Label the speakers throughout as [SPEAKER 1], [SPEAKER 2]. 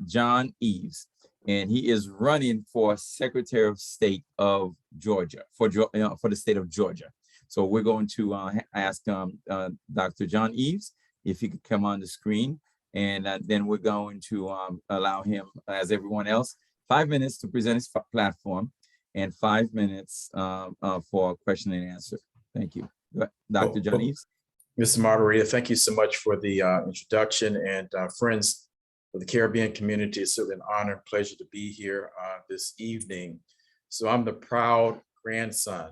[SPEAKER 1] John Eaves, and he is running for Secretary of State of Georgia, for the state of Georgia. So we're going to ask Dr. John Eaves if he could come on the screen, and then we're going to allow him, as everyone else, 5 minutes to present his platform and 5 minutes for question and answer. Thank you. Dr. John Eaves.
[SPEAKER 2] Mr. Moderator, thank you so much for the introduction, and friends of the Caribbean community. It's certainly an honor and pleasure to be here this evening. So I'm the proud grandson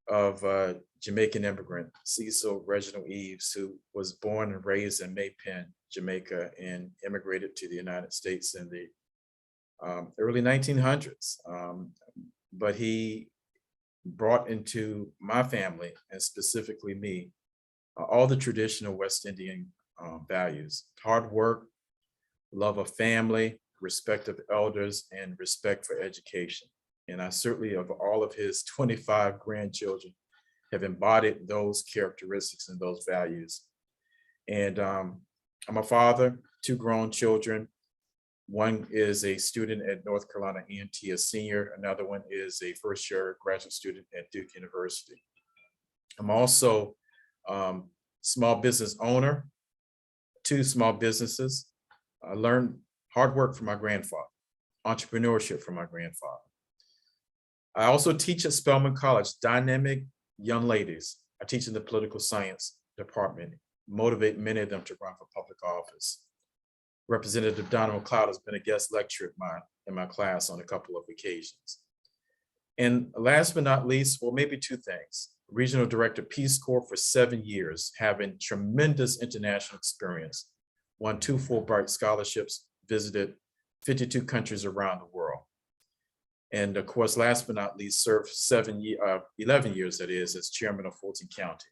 [SPEAKER 2] of Jamaican immigrant Cecil Reginald Eaves, who was born and raised in Maypen, Jamaica, and immigrated to the United States in the early 1900s. But he brought into my family, and specifically me, all the traditional West Indian values: hard work, love of family, respect of elders, and respect for education. And I certainly, of all of his 25 grandchildren, have embodied those characteristics and those values. And I'm a father, 2 grown children. One is a student at North Carolina A&T, a senior. Another one is a first-year graduate student at Duke University. I'm also small business owner, 2 small businesses. I learned hard work from my grandfather, entrepreneurship from my grandfather. I also teach at Spelman College, dynamic young ladies. I teach in the political science department, motivate many of them to run for public office. Representative Donald McLeod has been a guest lecturer in my class on a couple of occasions. And last but not least, well, maybe 2 things. Regional Director, Peace Corps for 7 years, having tremendous international experience, won 2 Fulbright scholarships, visited 52 countries around the world. And of course, last but not least, served 11 years, that is, as chairman of Fulton County.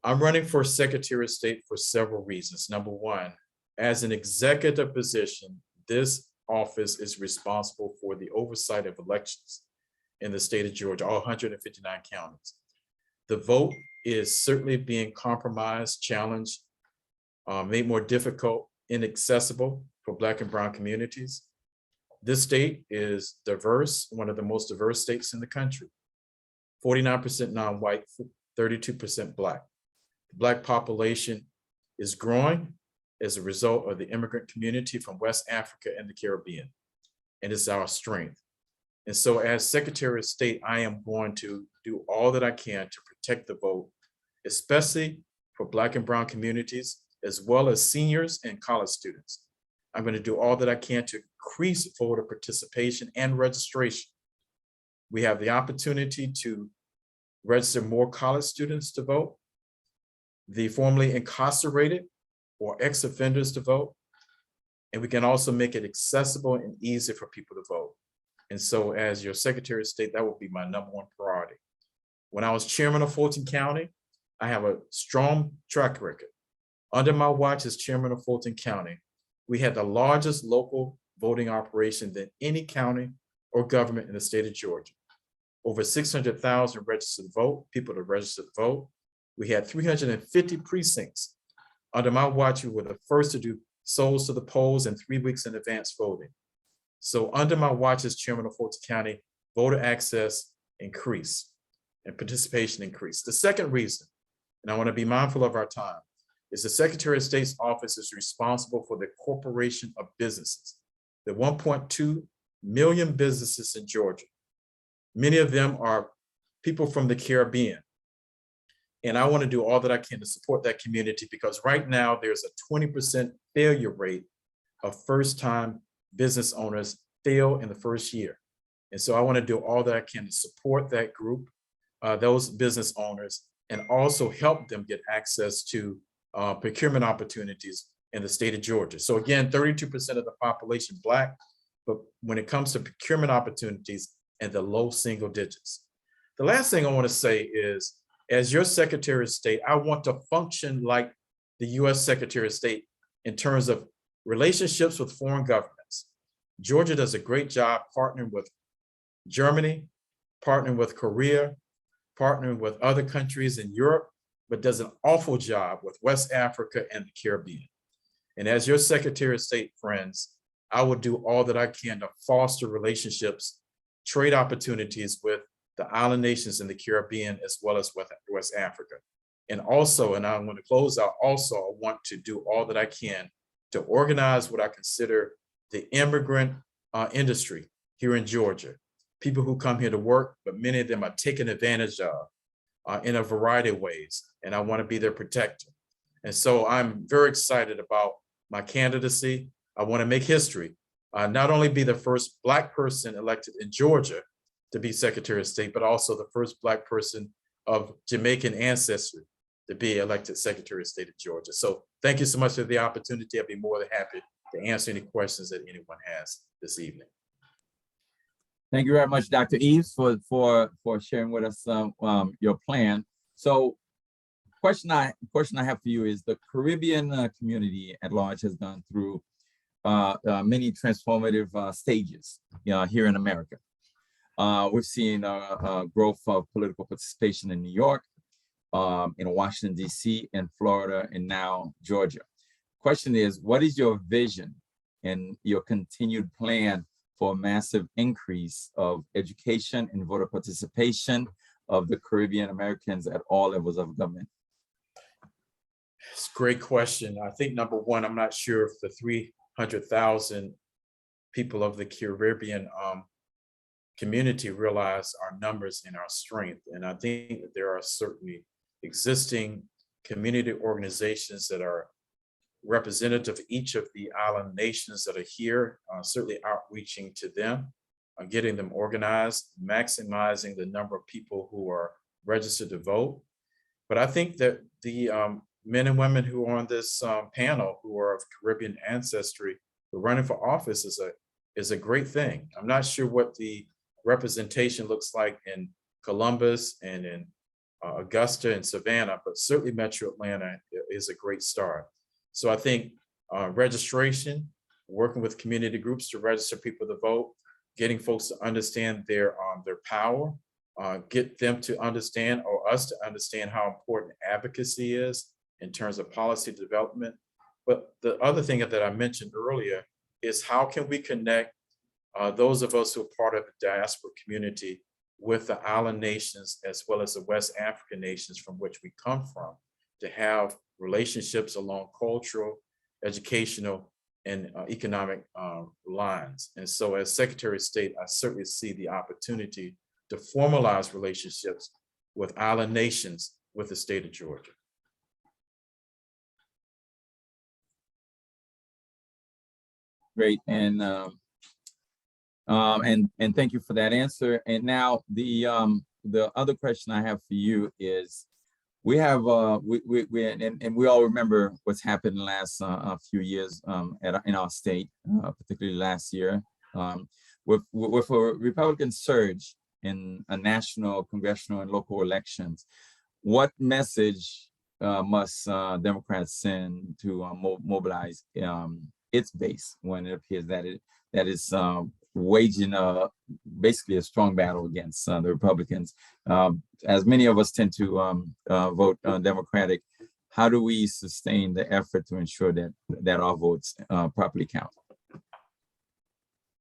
[SPEAKER 2] I'm running for Secretary of State for several reasons. Number one, as an executive position, this office is responsible for the oversight of elections in the state of Georgia, all 159 counties. The vote is certainly being compromised, challenged, made more difficult, inaccessible for Black and brown communities. This state is diverse, one of the most diverse states in the country. 49% non-white, 32% Black. The Black population is growing as a result of the immigrant community from West Africa and the Caribbean, and it's our strength. And so as Secretary of State, I am going to do all that I can to protect the vote, especially for Black and brown communities, as well as seniors and college students. I'm going to do all that I can to increase voter participation and registration. We have the opportunity to register more college students to vote, the formerly incarcerated or ex-offenders to vote, and we can also make it accessible and easy for people to vote. And so as your Secretary of State, that would be my #1 priority. When I was chairman of Fulton County, I have a strong track record. Under my watch as chairman of Fulton County, we had the largest local voting operation than any county or government in the state of Georgia. Over 600,000 registered to vote, people to register to vote. We had 350 precincts. Under my watch, we were the first to do souls to the polls and 3 weeks in advance voting. So under my watch as chairman of Fulton County, voter access increased and participation increased. The second reason, and I want to be mindful of our time, is the Secretary of State's office is responsible for the corporation of businesses, the 1.2 million businesses in Georgia. Many of them are people from the Caribbean. And I want to do all that I can to support that community, because right now there's a 20% failure rate of first-time business owners fail in the first year. And so I want to do all that I can to support that group, those business owners, and also help them get access to procurement opportunities in the state of Georgia. So again, 32% of the population Black, but when it comes to procurement opportunities, in the low single digits. The last thing I want to say is, as your Secretary of State, I want to function like the US Secretary of State in terms of relationships with foreign governments. Georgia does a great job partnering with Germany, partnering with Korea, partnering with other countries in Europe, but does an awful job with West Africa and the Caribbean. And as your Secretary of State, friends, I will do all that I can to foster relationships, trade opportunities with the island nations in the Caribbean, as well as with West Africa. And also, and I want to close out, also, I want to do all that I can to organize what I consider the immigrant industry here in Georgia. People who come here to work, but many of them are taken advantage of in a variety of ways. And I want to be their protector. And so I'm very excited about my candidacy. I want to make history, not only be the first Black person elected in Georgia to be Secretary of State, but also the first Black person of Jamaican ancestry to be elected Secretary of State of Georgia. So thank you so much for the opportunity. I'd be more than happy to answer any questions that anyone has this evening.
[SPEAKER 1] Thank you very much, Dr. Eaves, for sharing with us your plan. So question I have for you is, the Caribbean community at large has gone through many transformative stages here in America. We've seen growth of political participation in New York, in Washington, D.C., in Florida, and now Georgia. Question is, what is your vision and your continued plan for a massive increase of education and voter participation of the Caribbean Americans at all levels of government?
[SPEAKER 2] It's a great question. I think number one, I'm not sure if the 300,000 people of the Caribbean community realize our numbers and our strength. And I think that there are certainly existing community organizations that are representative of each of the island nations that are here, certainly outreaching to them, getting them organized, maximizing the number of people who are registered to vote. But I think that the men and women who are on this panel who are of Caribbean ancestry, who are running for office is a great thing. I'm not sure what the representation looks like in Columbus and in Augusta and Savannah, but certainly Metro Atlanta is a great start. So I think registration, working with community groups to register people to vote, getting folks to understand their power, get them to understand, or us to understand, how important advocacy is in terms of policy development. But the other thing that I mentioned earlier is, how can we connect those of us who are part of the diaspora community with the island nations, as well as the West African nations from which we come from, to have relationships along cultural, educational, and economic lines. And so as Secretary of State, I certainly see the opportunity to formalize relationships with island nations with the state of Georgia.
[SPEAKER 1] Great, and thank you for that answer. And now the other question I have for you is, we have we all remember what's happened in the last few years in our state, particularly last year, with a Republican surge in a national, congressional, and local elections. What message must Democrats send to mobilize its base when it appears that is waging basically a strong battle against the Republicans? As many of us tend to vote Democratic, how do we sustain the effort to ensure that our votes properly count?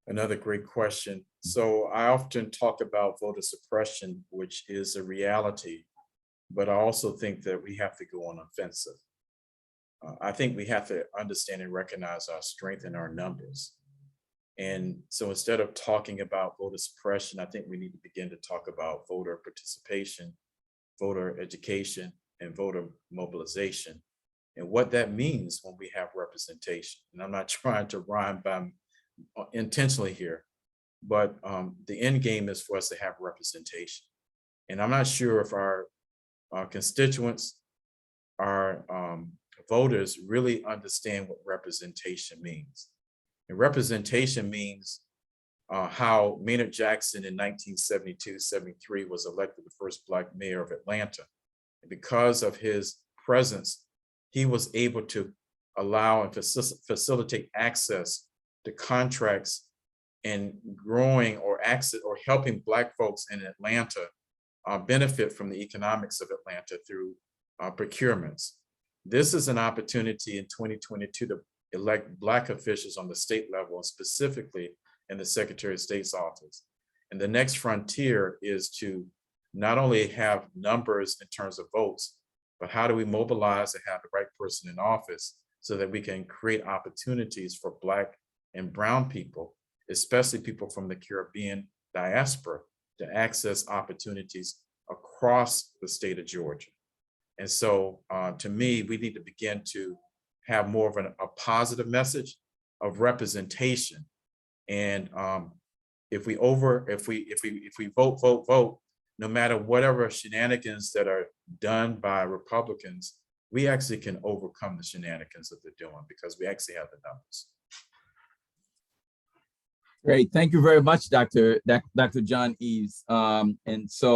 [SPEAKER 2] Another great question. So I often talk about voter suppression, which is a reality, but I also think that we have to go on offensive. I think we have to understand and recognize our strength and our numbers. And so instead of talking about voter suppression, I think we need to begin to talk about voter participation, voter education, and voter mobilization, and what that means when we have representation. And I'm not trying to rhyme by intentionally here, but the end game is for us to have representation. And I'm not sure if our constituents, our voters really understand what representation means. And representation means how Maynard Jackson in 1972-73 was elected the first Black mayor of Atlanta. And because of his presence, he was able to allow and facilitate access to contracts and growing or access or helping Black folks in Atlanta benefit from the economics of Atlanta through procurements. This is an opportunity in 2022 to elect Black officials on the state level, and specifically in the Secretary of State's office. And the next frontier is to not only have numbers in terms of votes, but how do we mobilize and have the right person in office so that we can create opportunities for Black and brown people, especially people from the Caribbean diaspora, to access opportunities across the state of Georgia. And so to me, we need to begin to have more of a positive message of representation. And if we vote, no matter whatever shenanigans that are done by Republicans, we actually can overcome the shenanigans that they're doing because we actually have the numbers.
[SPEAKER 1] Great. Thank you very much, Dr. John Eaves. And so